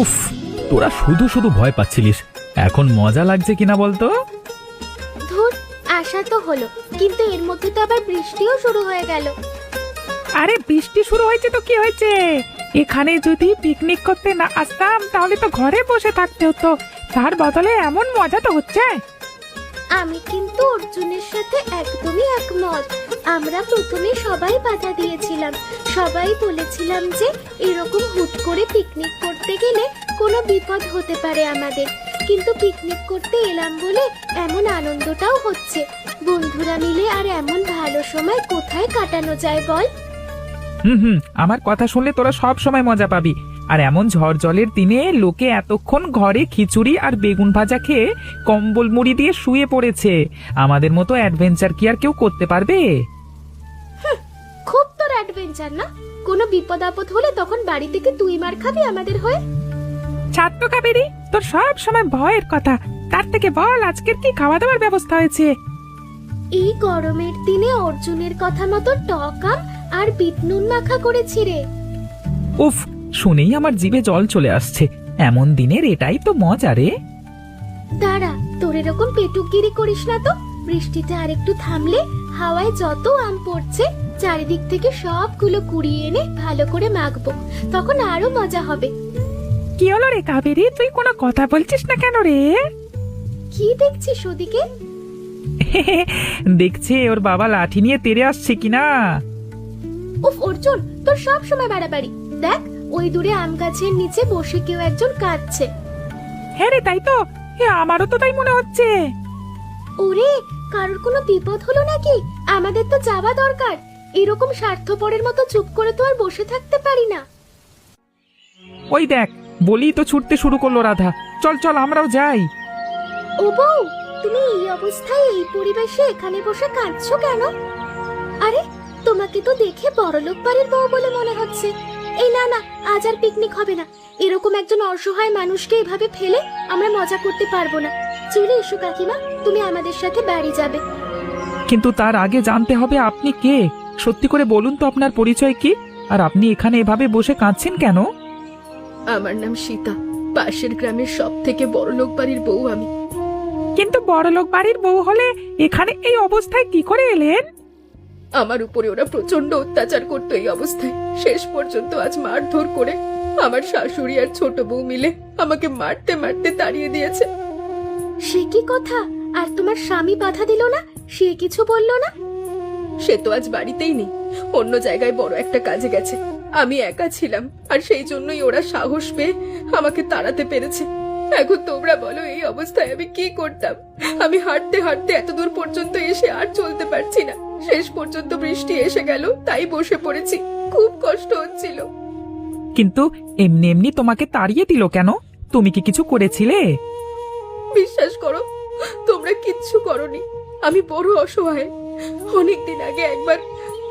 উফ, তোরা শুধু শুধু ভয় পাচ্ছিলিস, এখন মজা লাগছে কিনা বলতো? ধুর, আশা তো হলো, কিন্তু এর মধ্যে তো আবার বৃষ্টিও শুরু হয়ে গেল। আরে বৃষ্টি শুরু হয়েছে তো কি হয়েছে? এখানে যদি পিকনিক করতে না আসতাম তাহলে তো ঘরে বসে থাকতে হতো, তার বদলে এমন মজা তো হচ্ছে। আমি কিন্তু অর্জুনের সাথে একদমই একমত। আমরা প্রথমে সবাই বাধা দিয়েছিলাম, সবাই বলেছিলাম যে এরকম হুট করে পিকনিক করতে গেলে কোনো বিপদ হতে পারে আমাদের, কিন্তু পিকনিক করতে এলাম বলে এমন আনন্দটাও হচ্ছে। বন্ধুরা মিলে আর এমন ভালো সময় কোথায় কাটানো যায় বল? হুম, আমার কথা শুনলে তোরা সব সময় মজা পাবি। আর এমন ঝড় জলের দিনে লোকে এতক্ষণ ঘরে খিচুড়ি আর বেগুন ভাজা খেয়ে কম্বল মুড়ি দিয়ে শুয়ে পড়েছে। আমাদের মতো অ্যাডভেঞ্চার কি আর কেউ করতে পারবে? খুব তোর অ্যাডভেঞ্চার না? কোনো বিপদ আপদ হলে তখন বাড়ি থেকে তুই মার খাবি আমাদের হয়ে। ছাত্র কাবেরী, তোর সব সময় ভয়ের কথা, তার থেকে বল আজকের কি খাওয়া দাওয়ার ব্যবস্থা হয়েছে? এই গরমের দিনে অর্জুনের কথা মতো টক আম আর বিট নুন মাখা করেছি রে। উফ, শুনেই আমার জিভে জল চলে আসছে। এমন দিনের এটাই তো মজা রে। দাঁড়া, তোর এরকম পেটুকগিরি করিস না তো। বৃষ্টিটা আরেকটু থামলে হাওয়ায় যত আম পড়ছে চারিদিক থেকে সবগুলো কুড়িয়ে এনে ভালো করে মাখবো, তখন আরো মজা হবে। কি হলো রে কাবেরী, তুই কোনো কথা বলছিস না কেন রে? কি দেখছিস ওদিকে? দেখছে ওর বাবা লাঠি নিয়ে তেড়ে আসছে কিনা। উফ অর্জুন, তোর সব সময় বাড়াবাড়ি। দেখ, ওই দূরে আম গাছের নিচে বসে কেউ একজন কাঁদছে। হ্যাঁ রে, তাই তো, আমারও তো তাই মনে হচ্ছে। ওরে, কারোর কোনো বিপদ হলো নাকি? আমাদের তো যাওয়া দরকার। এরকম স্বার্থপরের মতো চুপ করে তো আর বসে থাকতে পারি না। ওই দেখ, বলি তো ছুটতে শুরু করলো রাধা। চল চল, আমরাও যাই। ও বউ, তুমি এই অবস্থায় এই পরিবেশে এখানে বসে কাঁদছো কেন? আরে, তোমাকে তো দেখে বড়লোক বাড়ির বউ বলে মনে হচ্ছে। এই না না, আজ আর পিকনিক হবে না। এরকম একজন অসহায় মানুষকে এভাবে ফেলে আমরা মজা করতে পারবো না। চলে এসো কাকিমা, তুমি আমাদের সাথে বাড়ি যাবে। কিন্তু তার আগে জানতে হবে আপনি কে। সত্যি করে বলুন তো আপনার পরিচয় কি, আর আপনি এখানে এভাবে বসে কাঁদছেন কেন? আমার নাম সীতা, পাশের গ্রামের সব থেকে বড়লোক বাড়ির বউ আমি। কিন্তু বড়লোক বাড়ির বউ হলে এখানে এই অবস্থায় কি করে এলেন? আমার উপরে ওরা প্রচন্ড অত্যাচার করতো। এই অবস্থায় শেষ পর্যন্ত আজ মারধর করে আমার শাশুড়ি আর ছোট বউ মিলে আমাকে মারতে মারতে তাড়িয়ে দিয়েছে। সে কি কথা? আর তোমার স্বামী বাধা দিল না? সে কিছু বললো না? সে তো আজ বাড়িতেই নেই, অন্য জায়গায় বড় একটা কাজে গেছে। আমি একা ছিলাম, আর সেই জন্যই ওরা সাহস পেয়ে আমাকে তাড়াতে পেরেছে। এখন তোমরা বলো, এই অবস্থায় আমি কি করতাম? আমি হাঁটতে হাঁটতে এত দূর পর্যন্ত এসে আর চলতে পারছি না। শেষ পর্যন্ত বৃষ্টি এসে গেল, তাই বসে পড়েছি। খুব কষ্ট হচ্ছিল। কিন্তু এমনি এমনি তোমাকে তাড়িয়ে দিল কেন? তুমি কি কিছু করেছিলে? বিশ্বাস করো, তোমরা কিচ্ছু করনি। আমি বড় অসহায়। অনেকদিন আগে একবার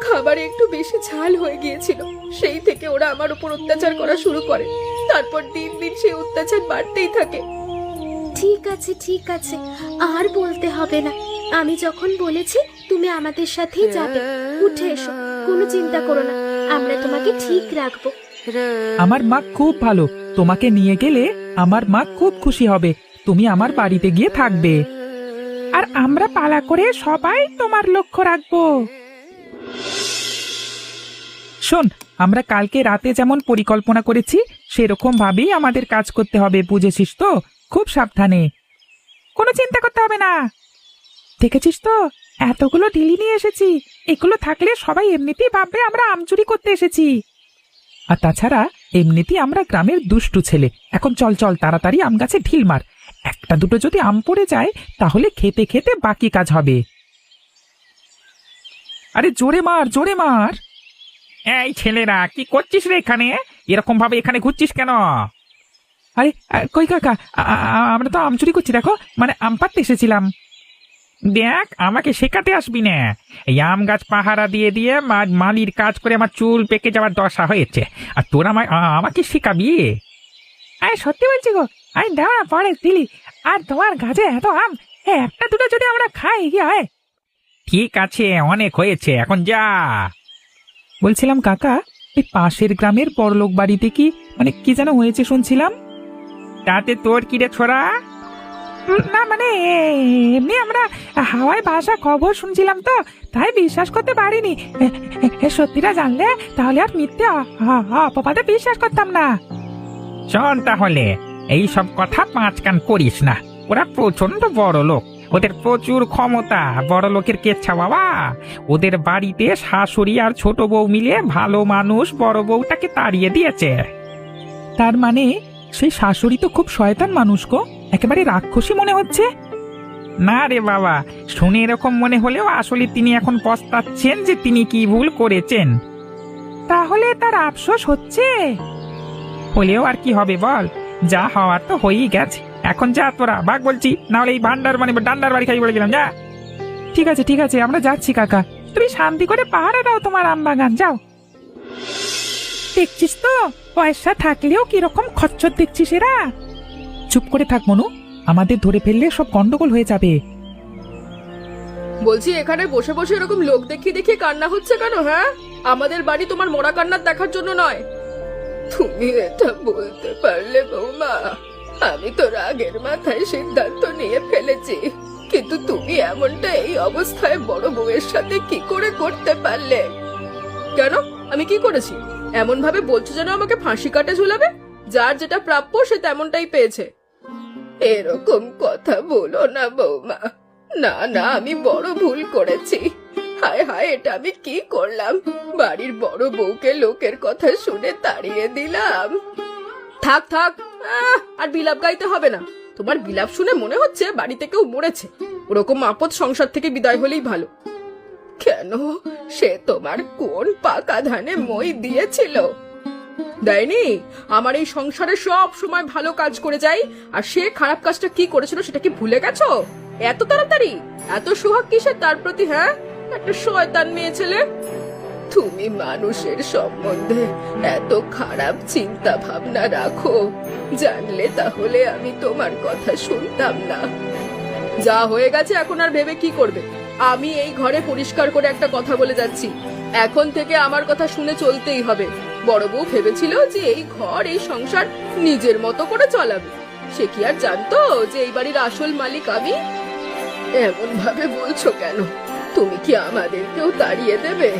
খাবারে একটু বেশি ঝাল হয়ে গিয়েছিল, সেই থেকে ওরা আমার উপর অত্যাচার করা শুরু করে। তারপর দিন দিন সেই অত্যাচার বাড়তেই থাকে। ঠিক আছে ঠিক আছে, আর বলতে হবে না। আমি যখন বলেছি তুমি আমাদের সাথেই যাবে, উঠে এসো, কোনো চিন্তা করো না, আমরা তোমাকে ঠিক রাখবো। আমার মা খুব ভালো, তোমাকে নিয়ে গেলে আমার মা খুব খুশি হবে। তুমি আমার বাড়িতে গিয়ে থাকবে, আর আমরা পালা করে সবাই তোমার লক্ষ্য রাখবো। শোন, আমরা কালকে রাতে যেমন পরিকল্পনা করেছি সেরকম ভাবেই আমাদের কাজ করতে হবে, বুঝেছিস তো? খুব সাবধানে, কোনো চিন্তা করতে হবে না। দেখেছিস তো, এতগুলো ঢিলি নিয়ে এসেছি। এগুলো থাকলে সবাই এমনিতেই ভাববে আমরা আম চুরি করতে এসেছি। আর তাছাড়া এমনিতেই আমরা গ্রামের দুষ্টু ছেলে। এখন চল চল, তাড়াতাড়ি আম গাছে ঢিল মার। একটা দুটো যদি আম পড়ে যায় তাহলে খেতে খেতে বাকি কাজ হবে। আরে জোরে মার, জোরে মার। এই ছেলেরা, কি করছিস রে এখানে? এরকম ভাবে এখানে ঘুরছিস কেন? আরে কই কাকা, আমরা তো আম চুরি করছি। দেখো, মানে আম পাড়তে এসেছিলাম। দেখ, আমাকে শেখাতে আসবি না। এই আম গাছ পাহারা দিয়ে দিয়ে মালির কাজ করে আমার চুল পেকে যাওয়ার দশা হয়েছে, আর তোর আমাকে শেখাবি? আরে সত্যি বলছি গো, আরে দাও না, পরে দিলি। আর তোমার গাছে এত আম, একটা দুটো যদি আমরা খাই কি হয়? ঠিক আছে, অনেক হয়েছে, এখন যা। বলছিলাম কাকা, এই পাশের গ্রামের বড়লোক বাড়িতে কি মানে কি যেন হয়েছে শুনছিলাম। তাতে তোর কি রে ছোড়া? না মানে এমনি আমরা হাওয়ায় ভাষা খবর শুনছিলাম তো, তাই বিশ্বাস করতে পারিনি। সত্যিটা জানলে তাহলে আর মিথ্যে অপবাদে বিশ্বাস করতাম না। শোন তাহলে, এই সব কথা পাঁচ কান করিস না। ওরা প্রচন্ড বড় লোক, ওদের প্রচুর ক্ষমতা। বড় লোকের কেচ্ছা বাবা। ওদের বাড়িতে শাশুড়ি আর ছোট বউ মিলে ভালো মানুষ বড় বউটাকে তাড়িয়ে দিয়েছে। তার মানে সেই শাশুড়ি তো খুব শয়তান মানুষ গো, একেবারে রাক্ষসী মনে হচ্ছে। না রে বাবা, শুনে এরকম মনে হলেও আসলে তিনি এখন পস্তাচ্ছেন যে তিনি কি ভুল করেছেন। তাহলে তার আফসোস হচ্ছে? হলেও আর কি হবে বল, যা হওয়ার তো হয়েই গেছে। এখন যা তোরা বাঘ বলছি, না হলে এই ডান্ডার বাড়ি খাই বলে গেলাম। যা। ঠিক আছে আমরা যাচ্ছি কাকা, তুমি শান্তি করে পাহারা দাও তোমার আম বাগান, যাও। দেখছিস তো পয়সা থাকলেও কিরকম খচ্চর দেখছিস এরা। চুপ করে থাক মনু, আমাদের ধরে ফেললে সব গন্ডগোল হয়ে যাবে। বলছি, এখানে বসে বসে এরকম লোক দেখিয়ে দেখিয়ে কান্না হচ্ছে কেন? হ্যাঁ, আমাদের বাড়ি তোমার মরা কান্নার দেখার জন্য নয়। তুমি এটা বলতে পারলে বৌমা? আমি তো রাগের মাথায় সিদ্ধান্ত নিয়ে ফেলেছি, কিন্তু তুমি এমনটা এই অবস্থায় বড় বউয়ের সাথে কি করে করতে পারলে? কেন, আমি কি করেছি? এমন ভাবে বলছো যেন আমাকে ফাঁসি কাটে ঝুলাবে। যার যেটা প্রাপ্য সে তেমনটাই পেয়েছে। এরকম কথা বলো না বৌমা। না না, আমি বড় ভুল করেছি। হায় হায়, এটা আমি কি করলাম? বাড়ির বড় বউকে লোকের কথা শুনে তাড়িয়ে দিলাম। থাক থাক, আর বিলাপ গাইতে হবে না। তোমার বিলাপ শুনে মনে হচ্ছে বাড়িতে কেউ মরেছে। ওরকম আপদ সংসার থেকে বিদায় হলেই ভালো। কেন, সে তোমার কোন পাকা ধানে মই দিয়েছিল? দেয়নি? আমার এই সংসারে সব সময় ভালো কাজ করে যাই, আর সে খারাপ কাজটা কি করেছিল সেটা কি ভুলে গেছো? এত তাড়াতাড়ি এত সোহাগ কিসের তার প্রতি? হ্যাঁ, একটা শয়তান মেয়ে ছেলে। তুমি মানুষের সম্বন্ধে এত খারাপ চিন্তা ভাবনা রাখো। জানলে তাহলে আমি তোমার কথা শুনতাম না। যা হয়ে গেছে এখন আর ভেবে কি করবে? আমি এই ঘরে পরিষ্কার করে একটা কথা বলে যাচ্ছি, এখন থেকে আমার কথা শুনে চলতেই হবে। বড় বউ ভেবেছিল যে এই ঘর এই সংসার নিজের মতো করে চালাবে। সে কি আর জানতো যে এই বাড়ির আসল মালিক আমি? এমন ভাবে বলছো কেন? তুমি কি আমাদেরকেও তাড়িয়ে দেবে?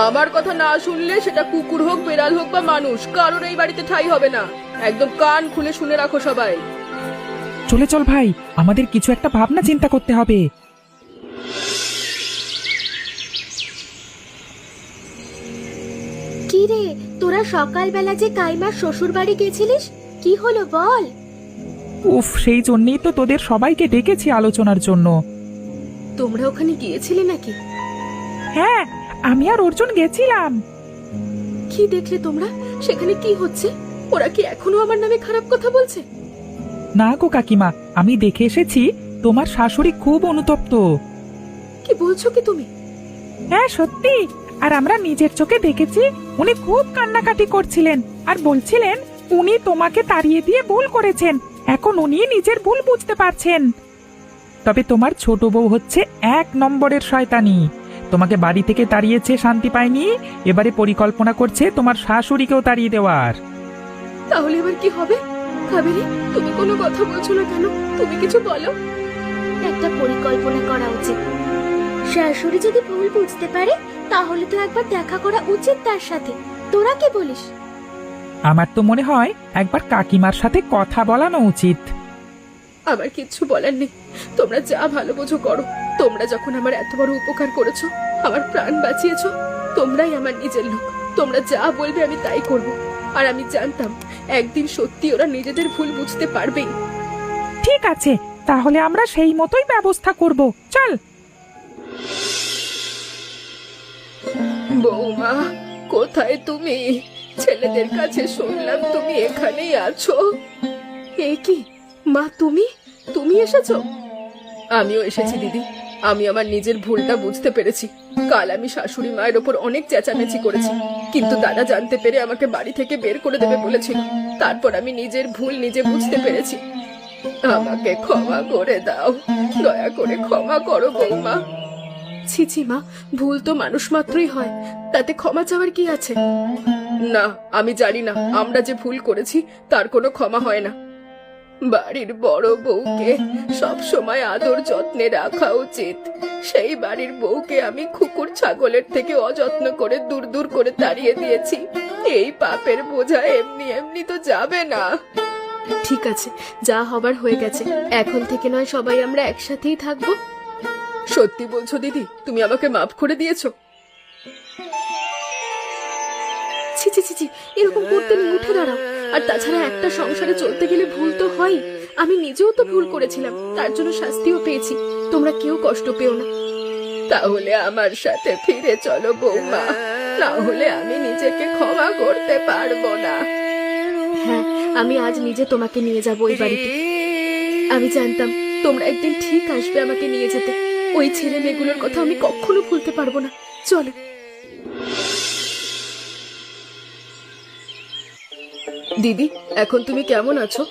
আমার কথা না শুনলে সেটা কুকুর হোক, বেড়াল হোক বা মানুষ, কারোর এই বাড়িতে ঠাঁই হবে না। একদম কান খুলে শুনে রাখো সবাই। চলে চল ভাই, আমাদের কিছু একটা ভাবনা চিন্তা করতে হবে। কি রে, তোরা সকালবেলা যে কাইমার শ্বশুর বাড়ি গেছিলিস, কি হলো বল? উফ, সেই জন্যই তো তোদের সবাইকে ডেকেছি আলোচনার জন্য। তোমরা ওখানে গিয়েছিলে নাকি? হ্যাঁ, আমি আর অর্জুন গেছিলাম। কি দেখলে তোমরা? সেখানে কি হচ্ছে? ওরা কি এখনো আমার নামে খারাপ কথা বলছে? না গো কাকিমা, আমি দেখে এসেছি তোমার শাশুড়ি খুব অনুতপ্ত। কি বলছো কি তুমি? হ্যাঁ সত্যি, আর আমরা নিজের চোখে দেখেছি উনি খুব কান্নাকাটি করছিলেন আর বলছিলেন উনি তোমাকে তাড়িয়ে দিয়ে ভুল করেছেন, এখন উনি নিজের ভুল বুঝতে পারছেন। তবে তোমার ছোট বউ হচ্ছে 1 নম্বরের শয়তানি। তোমাকে বাড়ি থেকে তাড়িয়েছে, শান্তি পায়নি, এবারে পরিকল্পনা করছে তোমার শাশুড়িকেও তাড়িয়ে দেওয়ার। তাহলে এবার কি হবে? কাবেরী, তুমি কোনো কথা বলছো না কেন? তুমি কিছু বলো। একটা পরিকল্পনা করা উচিত। শাশুড়ি যদি ভুল বুঝতে পারে তাহলে তো একবার দেখা করা উচিত তার সাথে। তোরা কি বলিস? আমার তো মনে হয় একবার কাকিমার সাথে কথা বলানো উচিত। আমার কিচ্ছু বলার নেই, তোমরা যা ভালো বোঝো করো। তোমরা যখন আমার এত বড় উপকার করেছো, আমার প্রাণ বাঁচিয়েছো, তোমরাই আমার নিজের লোক। তোমরা যা বলবে আমি তাই করব। আর আমি জানতাম একদিন সত্যি ওরা নিজেদের ভুল বুঝতে পারবেই। ঠিক আছে, তাহলে আমরা সেই মতোই ব্যবস্থা করব। চল। বৌমা, কোথায় তুমি? ছেলেদের কাছে শুনলাম তুমি এখানেই আছো। এ কি মা, তুমি এসেছো? আমিও এসেছি দিদি। আমি আমার নিজের ভুলটা বুঝতে পেরেছি। কাল আমি শাশুড়ি মায়ের ওপর অনেক চেঁচামেচি করেছি, কিন্তু দাদা জানতে পেরে আমাকে বাড়ি থেকে বের করে দেবে বলেছিল। তারপর আমি নিজের ভুল নিজে বুঝতে পেরেছি। আমাকে ক্ষমা করে দাও, দয়া করে ক্ষমা করো বৌমা। ছিছি মা, ভুল তো মানুষ মাত্রই হয়, তাতে ক্ষমা চাওয়ার কি আছে? না, আমি জানি না আমরা যে ভুল করেছি তার কোনো ক্ষমা হয় না। বাড়ির বড় বউকে সব সময় আদর যত্নে রাখা উচিত। সেই বাড়ির বউকে আমি কুকুর ছাগলের থেকে অযত্ন করে দূর দূর করে তাড়িয়ে দিয়েছি। এই পাপের বোঝা এমনি এমনি তো যাবে না। ঠিক আছে, যা হবার হয়ে গেছে। এখন থেকে নয় সবাই আমরা একসাথেই থাকবো। সত্যি বলছো দিদি, তুমি আমাকে মাফ করে দিয়েছো? ছি ছি ছি ছি, এরকম করতে নেই, উঠে দাঁড়াও। আর তাছাড়া একটা সংসারে চলতে গেলে ভুল তো হয়। আমি নিজেও তো ভুল করেছিলাম, তার জন্য শাস্তিও পেয়েছি। তোমরা কেউ কষ্ট পেও না। তাহলে আমার সাথে ফিরে চলো বৌমা, না হলে আমি নিজেকে ক্ষমা করতে পারবো না। হ্যাঁ, আমি আজ নিজে তোমাকে নিয়ে যাবো ওই বাড়িতে। আমি জানতাম তোমরা একদিন ঠিক আসবে আমাকে নিয়ে যেতে। ওই ছেলে মেয়েগুলোর কথা আমি কখনো ভুলতে পারবো না। চলো। দিদি, এখন তুমি কেমন আছো?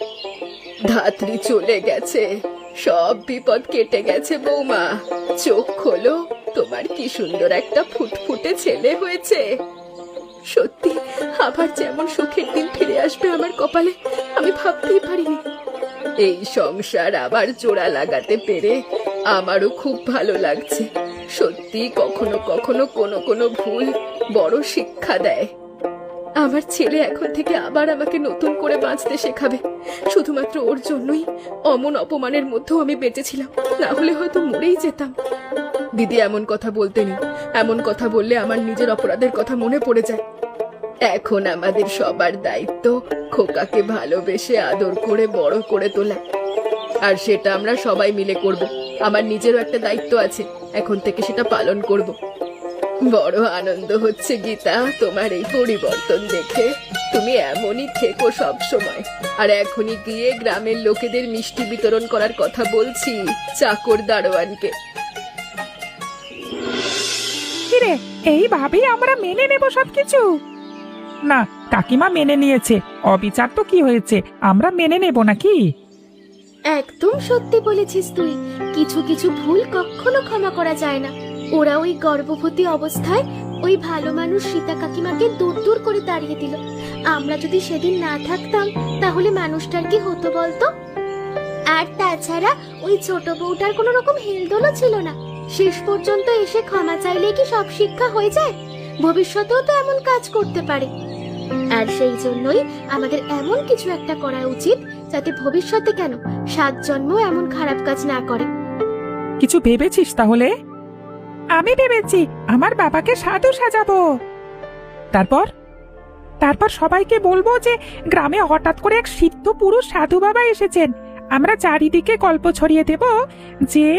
ধাত্রী চলে গেছে, সব বিপদ কেটে গেছে বৌমা। চোখ খোলো, তোমার কি সুন্দর একটা ফুটফুটে ছেলে হয়েছে। সত্যি আবার যেমন সুখের দিন ফিরে আসবে আমার কপালে, আমি ভাবতেই পারিনি। এই সংসার আবার জোড়া লাগাতে পেরে আমারও খুব ভালো লাগছে। সত্যি কখনো কখনো কোনো ভুল বড় শিক্ষা দেয়। আমার ছেলে এখন থেকে আবার আমাকে নতুন করে বাঁচতে শেখাবে। শুধুমাত্র ওর জন্যই অমন অপমানের মধ্যেও আমি বেঁচেছিলাম, না হলে হয়তো মরেই যেতাম। দিদি, এমন কথা বলতে নেই। এমন কথা বললে আমার নিজের অপরাধের কথা মনে পড়ে যায়। এখন আমাদের সবার দায়িত্ব খোকাকে ভালোবেসে আদর করে বড় করে তোলা, আর সেটা আমরা সবাই মিলে করব। আমার নিজেরও একটা দায়িত্ব আছে, এখন থেকে সেটা পালন করব। বড় আনন্দ হচ্ছে গীতা তোমার এই পরিবর্তন দেখে। তুমি এমনই থেকো সব সময়। আর এখনই গিয়ে গ্রামের লোকেদের মিষ্টি বিতরণ করার কথা বলছি, চাকর দারোয়ানকে। কিরে, এইভাবেই আমরা মেনে নেব সবকিছু? না, কাকিমা মেনে নিয়েছে, অবিচার তো কি হয়েছে, আমরা মেনে নেব নাকি? একদম সত্যি বলেছিস তুই। কিছু কিছু ভুল কখনো ক্ষমা করা যায় না। ওরা ওই গর্ভবতী অবস্থায় ওই ভালো মানুষ সীতা কাকিমাকে দূর দূর করে তাড়িয়ে দিল। আমরা যদি সেদিন না থাকতাম তাহলে মানুষটার কি হতো বলতো? আর তাছাড়া ওই ছোট বউটার কোনো রকম হেলদোলও ছিল না। শেষ পর্যন্ত এসে ক্ষমা চাইলে কি সব শিক্ষা হয়ে যায়? ভবিষ্যতেও তো এমন কাজ করতে পারে। আর সেই জন্যই আমাদের এমন কিছু একটা করা উচিত যাতে ভবিষ্যতে কেন 7 জন্ম এমন খারাপ কাজ না করে। কিছু ভেবেছিস তাহলে? আমি ভেবেছি আমার বাবাকে সাধু সাজাবো। তারপর সবাইকে বলবো যে গ্রামে হঠাৎ করে এক সিদ্ধ পুরুষ সাধু বাবা এসেছেন। আমরা চারিদিকে গল্প ছড়িয়ে দেব যে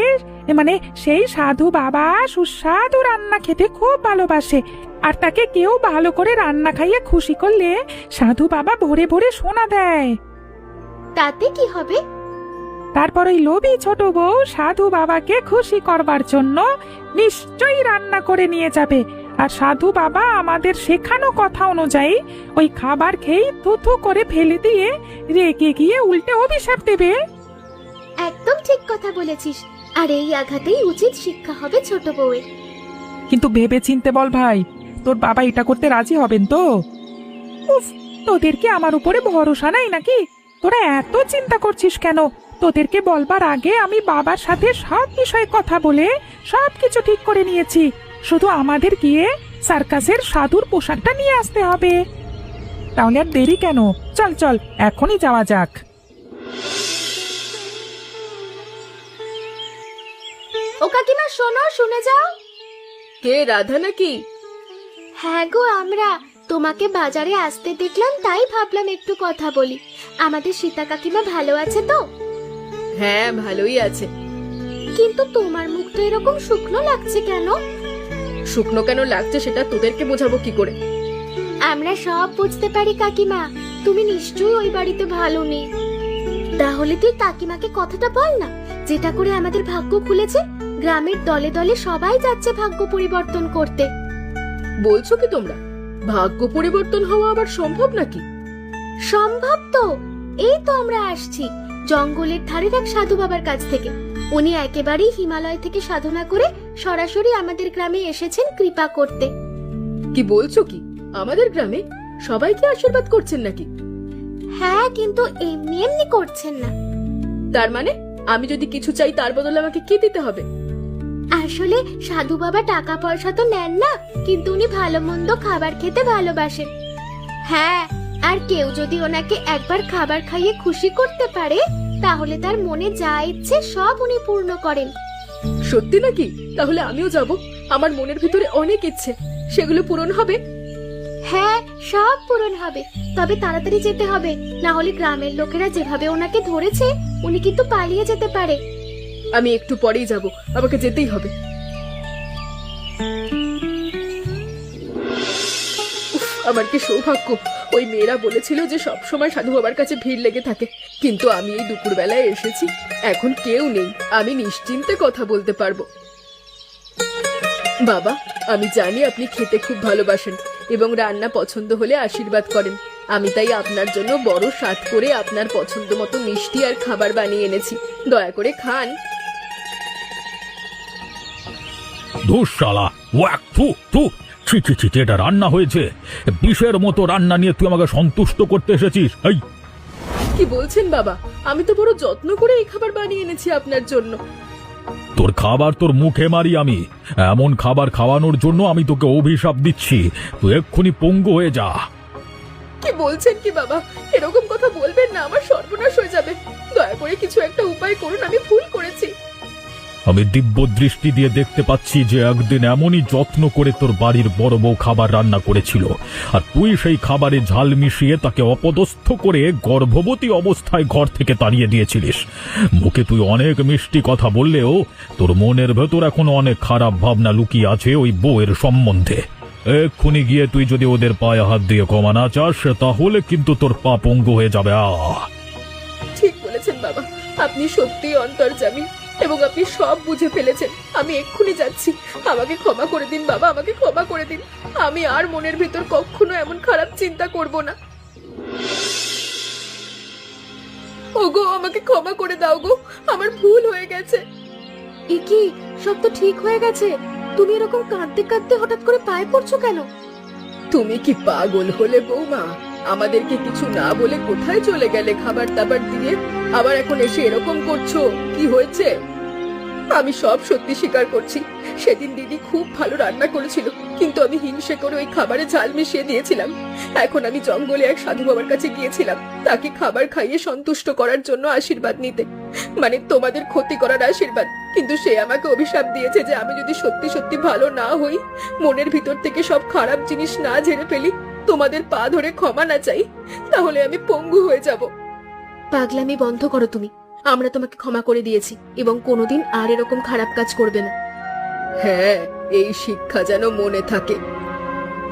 সেই সাধু বাবা সুস্বাদু রান্না খেতে খুব ভালোবাসে, আর তাকে কেউ ভালো করে রান্না খাইয়ে খুশি করলে সাধু বাবা ভরে ভরে সোনা দেয়। তাতে কি হবে? তারপর ওই লোভী ছোট বউ সাধু বাবাকে খুশি করবার জন্য নিশ্চয়ই রান্না করে নিয়ে যাবে, আর সাধু বাবা আমাদের শেখানো কথা অনুযায়ী ওই খাবার খেয়ে থুথু করে ফেলে দিয়ে রেগে গিয়ে উল্টে অভিশাপ দেবে। একদম ঠিক কথা বলেছিস। আর এই আঘাতেই উচিত শিক্ষা হবে ছোট বউয়ের। কিন্তু ভেবে চিনতে বল ভাই, তোর বাবা এটা করতে রাজি হবেন তো? উফ, তোদের কি আমার উপরে ভরসা নাই নাকি? তোরা এত চিন্তা করছিস কেন? তোদেরকে বলবার আগে আমি বাবার সাথে সব বিষয়ে কথা বলে সবকিছু ঠিক করে নিয়েছি। শুধু আমাদের গিয়ে সার্কাসের সাধুর পোশাকটা নিয়ে আসতে হবে। তাহলে আর দেরি কেন? চল চল, এখনই যাওয়া যাক। ও কাকিমা শোনো, শুনে যাও। কে, রাধা নাকি? হ্যাঁ গো, আমরা তোমাকে বাজারে আসতে দেখলাম, তাই ভাবলাম একটু কথা বলি। আমাদের সীতা কাকিমা ভালো আছে তো? হ্যাঁ, ভালোই আছে। কিন্তু তোমার মুখটা এরকম শুকনো লাগছে কেন? শুকনো কেন লাগছে সেটা তোদেরকে বোঝাবো কি করে? আমরা সব বুঝতে পারি কাকিমা, তুমি নিশ্চয়ই ওই বাড়িতে ভালো নেই। তাহলে তুই কাকিমাকে কথাটা বল না, যেটা করে আমাদের ভাগ্য খুলেছে। গ্রামের দলে দলে সবাই যাচ্ছে ভাগ্য পরিবর্তন করতে। বলছো কি তোমরা? ভাগ্য পরিবর্তন হওয়া আবার সম্ভব নাকি? সম্ভব তো। এই তো আমরা আসছি জঙ্গলের ধারের এক সাধু বাবার কাছ থেকে। উনি একেবারেই হিমালয় থেকে সাধনা করে সরাসরি আমাদের গ্রামে এসেছেন কৃপা করতে। কি বলছো কি? আমাদের গ্রামে সবাইকে আশীর্বাদ করছেন নাকি? হ্যাঁ, কিন্তু এমনি এমনি করছেন না। তার মানে আমি যদি কিছু চাই তার বদলে আমাকে কি দিতে হবে? আসলে সাধু বাবা টাকা পয়সা তো নেন না, কিন্তু উনি ভালো মন্দ খাবার খেতে ভালোবাসেন। হ্যাঁ, আর কেউ যদি ওনাকে একবার খাবার খাইয়ে খুশি করতে পারে, তাহলে তার মনে যা ইচ্ছে সব উনি পূর্ণ করেন। সত্যি নাকি? তাহলে আমিও যাব। আমার মনের ভিতরে অনেক ইচ্ছে, সেগুলো পূরণ হবে। হ্যাঁ, সব পূরণ হবে, তবে তাড়াতাড়ি যেতে হবে, না হলে গ্রামের লোকেরা যেভাবে ওনাকে ধরেছে উনি কিন্তু পালিয়ে যেতে পারে। আমি একটু পরেই যাব, আমাকে যেতেই হবে। উফ, আমার কি সৌভাগ্য! ওই মেয়েরা বলেছিল যে সব সময় সাধু বাবার কাছে ভিড় লেগে থাকে, কিন্তু আমি এই দুপুরবেলায় এসেছি, এখন কেউ নেই, আমি নিশ্চিন্তে কথা বলতে পারবো। বাবা, আমি জানি আপনি খেতে খুব ভালোবাসেন এবং রান্না পছন্দ হলে আশীর্বাদ করেন। আমি তাই আপনার জন্য বড় স্বাদ করে আপনার পছন্দ মতো মিষ্টি আর খাবার বানিয়ে এনেছি, দয়া করে খান। ধুশালা, ওয়াক, থু থু, ছি ছি ছি, এটা রান্না হয়েছে? বিষের মতো রান্না নিয়ে তুই আমাকে সন্তুষ্ট করতে এসেছিস? এই, কি বলছেন বাবা? আমি তো বড় যত্ন করে এই খাবার বানিয়ে এনেছি আপনার জন্য। তোর খাবার তোর মুখে মারি আমি? এমন খাবার খাওয়ানোর জন্য আমি তোকে অভিশাপ দিচ্ছি, তুই এক্ষুনি পঙ্গু হয়ে যা। কি বলছেন কি বাবা? এরকম কথা বলবেন না, আমার সর্বনাশ হয়ে যাবে। দয়া করে কিছু একটা উপায় করুন, আমি ভুল করেছি। আমি দিব্য দৃষ্টি দিয়ে দেখতে পাচ্ছি যে একদিন এমনই যত্ন করে তোর বাড়ির বড় বউ খাবার রান্না করেছিল, আর তুই সেই খাবারে ঝাল মিশিয়ে তাকে অপদস্থ করে গর্ভবতী অবস্থায় ঘর থেকে তাড়িয়ে দিয়েছিলিস। মুখে তুই অনেক মিষ্টি কথা বললেও তোর মনের ভেতর এখনো অনেক খারাপ ভাবনা লুকিয়ে আছে ওই বউয়ের সম্বন্ধে। এক্ষুনি গিয়ে তুই যদি ওদের পায়ে হাত দিয়ে ক্ষমা না চাস, তাহলে কিন্তু তোর পা পঙ্গু হয়ে যাবে। ঠিক বলেছেন বাবা, আপনি সত্যিই অন্তর্যামী এবং আপনি সব বুঝে ফেলেছেন। আমি এক্ষুনি যাচ্ছি, আমাকে ক্ষমা করে দিন বাবা, আমাকে ক্ষমা করে দিন। আমি আর মনের ভিতর কখনো এমন খারাপ চিন্তা করব না। ওগো, আমাকে ক্ষমা করে দাও গো, আমার ভুল হয়ে গেছে। এ কি, সব তো ঠিক হয়ে গেছে? তুমি এরকম কাঁদতে কাঁদতে হঠাৎ করে পায়ে পড়ছো কেন? তুমি কি পাগল হলে বৌমা? আমাদেরকে কিছু না বলে কোথায় চলে গেলে খাবার দাবার দিয়ে, আবার এখন এসে এরকম করছো? কি হয়েছে? আমি সব সত্যি স্বীকার করছি, সেদিন দিদি খুব ভালো রান্না করেছিল, কিন্তু আমি হিংসে করে ওই খাবারে ঝাল মিশিয়ে দিয়েছিলাম। এখন আমি জঙ্গলে এক সাধু বাবার কাছে গিয়েছিলাম তাকে খাবার খাইয়ে সন্তুষ্ট করার জন্য আশীর্বাদ নিতে, মানে তোমাদের ক্ষতি করার আশীর্বাদ। কিন্তু সে আমাকে অভিশাপ দিয়েছে যে আমি যদি সত্যি সত্যি ভালো না হই, মনের ভিতর থেকে সব খারাপ জিনিস না ঝেড়ে ফেলি, তোমাদের পা ধরে ক্ষমা না চাই, তাহলে আমি পঙ্গু হয়ে যাব। পাগলামি বন্ধ করো তুমি, আমরা তোমাকে ক্ষমা করে দিয়েছি এবং কোনোদিন আর এরকম খারাপ কাজ করবে না। হ্যাঁ, এই শিক্ষা যেন মনে থাকে।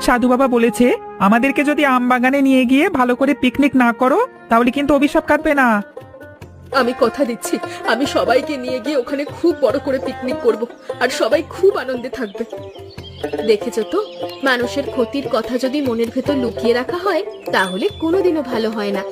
সাধু বাবা বলেছে আমাদেরকে যদি আম বাগানে নিয়ে গিয়ে ভালো করে পিকনিক না করো, তাহলে কিন্তু অভিশাপ কাটবে না। আমি কথা দিচ্ছি, আমি সবাইকে নিয়ে গিয়ে ওখানে খুব বড় করে পিকনিক করব, আর সবাই খুব আনন্দে থাকবে। দেখেছো তো, মানুষের ক্ষতির কথা যদি মনের ভেতর লুকিয়ে রাখা হয়, তাহলে কোনোদিনও ভালো হয় না।